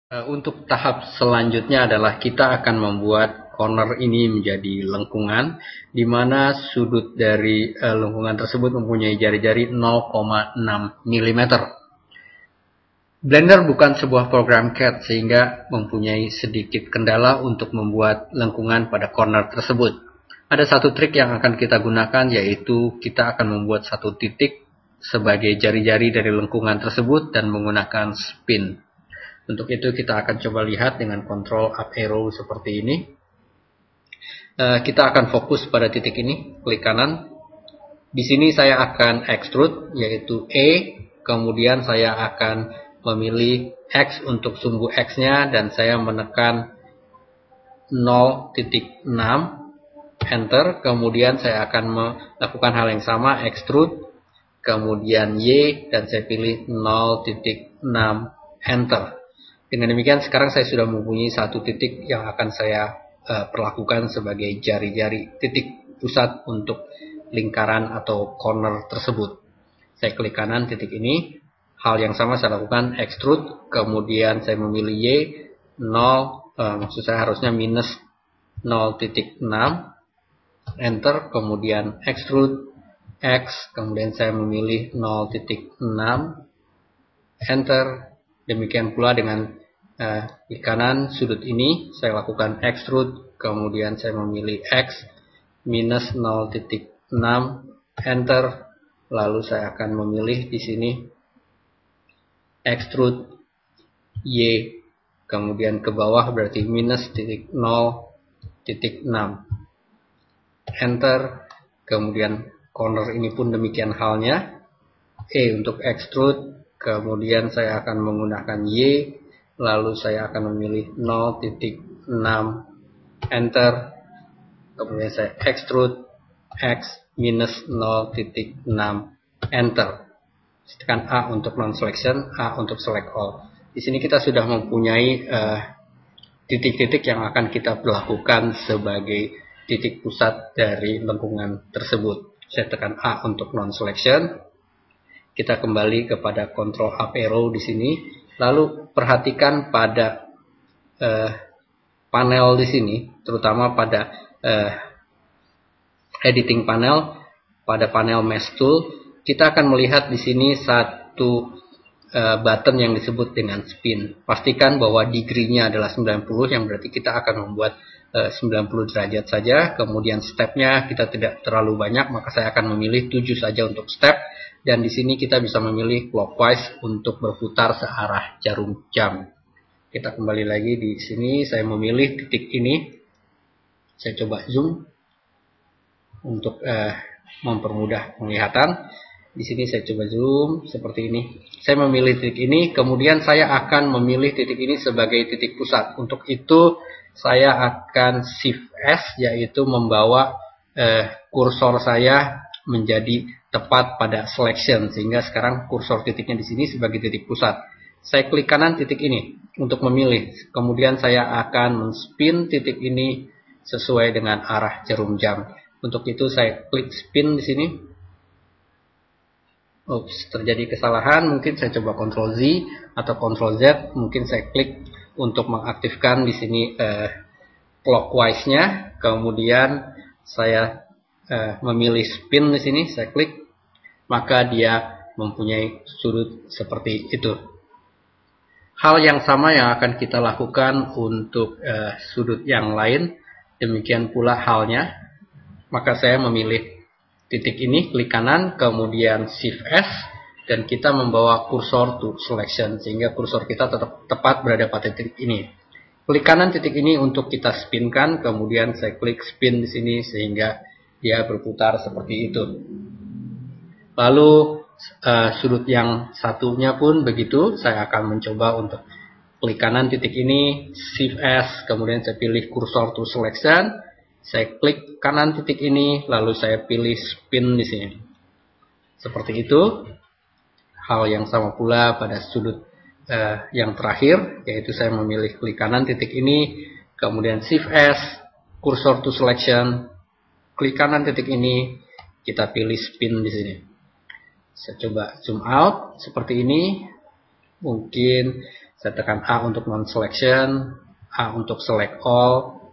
Untuk tahap selanjutnya adalah kita akan membuat corner ini menjadi lengkungan, di mana sudut dari lengkungan tersebut mempunyai jari-jari 0,6 mm. Blender bukan sebuah program CAD sehingga mempunyai sedikit kendala untuk membuat lengkungan pada corner tersebut. Ada satu trik yang akan kita gunakan, yaitu kita akan membuat satu titik sebagai jari-jari dari lengkungan tersebut dan menggunakan spin. Untuk itu kita akan coba lihat dengan control up arrow seperti ini. Kita akan fokus pada titik ini, klik kanan. Di sini saya akan extrude, yaitu E, kemudian saya akan memilih X untuk sumbu X-nya, dan saya menekan 0,6, enter, kemudian saya akan melakukan hal yang sama, extrude, kemudian Y, dan saya pilih 0,6, enter. Dengan demikian sekarang saya sudah mempunyai satu titik yang akan saya perlakukan sebagai jari-jari titik pusat untuk lingkaran atau corner tersebut. Saya klik kanan titik ini, hal yang sama saya lakukan, extrude, kemudian saya memilih Y, 0, maksud saya harusnya minus 0,6, enter, kemudian extrude, X, kemudian saya memilih 0,6, enter. Demikian pula dengan di kanan sudut ini saya lakukan extrude, kemudian saya memilih X minus 0,6, enter, lalu saya akan memilih di sini extrude Y, kemudian ke bawah berarti minus 0,6, enter, kemudian corner ini pun demikian halnya, E untuk extrude, kemudian saya akan menggunakan Y, lalu saya akan memilih 0,6, enter, kemudian saya extrude X minus 0,6, enter. Tekan A untuk non-selection, A untuk select all. Di sini kita sudah mempunyai titik-titik yang akan kita lakukan sebagai titik pusat dari lengkungan tersebut. Saya tekan A untuk non-selection. Kita kembali kepada control up arrow di sini. Lalu perhatikan pada panel di sini, terutama pada editing panel, pada panel mesh tool, kita akan melihat di sini satu button yang disebut dengan spin. Pastikan bahwa degree-nya adalah 90, yang berarti kita akan membuat 90 derajat saja. Kemudian stepnya kita tidak terlalu banyak, maka saya akan memilih 7 saja untuk step. Dan di sini kita bisa memilih clockwise untuk berputar searah jarum jam. Kita kembali lagi di sini, saya memilih titik ini. Saya coba zoom untuk mempermudah penglihatan. Di sini saya coba zoom seperti ini. Saya memilih titik ini, kemudian saya akan memilih titik ini sebagai titik pusat. Untuk itu saya akan shift S, yaitu membawa kursor saya menjadi tepat pada selection, sehingga sekarang kursor titiknya di sini sebagai titik pusat. Saya klik kanan titik ini untuk memilih, kemudian saya akan men-spin titik ini sesuai dengan arah jarum jam. Untuk itu saya klik spin di sini. Oops, terjadi kesalahan, mungkin saya coba Ctrl Z atau Ctrl Z, mungkin saya klik untuk mengaktifkan di sini clockwise-nya, kemudian saya memilih spin di sini, saya klik, maka dia mempunyai sudut seperti itu. Hal yang sama yang akan kita lakukan untuk sudut yang lain, demikian pula halnya. Maka saya memilih titik ini, klik kanan, kemudian shift S, dan kita membawa kursor to selection, sehingga kursor kita tetap tepat berada pada titik ini. Klik kanan titik ini untuk kita spinkan, kemudian saya klik spin di sini sehingga dia berputar seperti itu. Lalu sudut yang satunya pun begitu, saya akan mencoba untuk klik kanan titik ini, shift S, kemudian saya pilih kursor to selection, saya klik kanan titik ini, lalu saya pilih spin di sini. Seperti itu. Hal yang sama pula pada sudut yang terakhir, yaitu saya memilih klik kanan titik ini, kemudian shift S, kursor to selection, klik kanan titik ini, kita pilih spin di sini. Saya coba zoom out seperti ini. Mungkin Saya tekan A untuk non-selection, A untuk select all,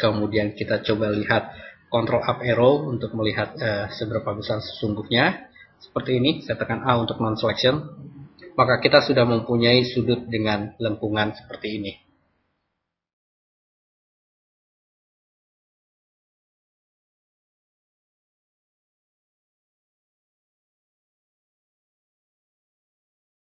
kemudian kita coba lihat control up arrow untuk melihat seberapa besar sesungguhnya. Seperti ini, saya tekan A untuk non-selection, maka kita sudah mempunyai sudut dengan lengkungan seperti ini.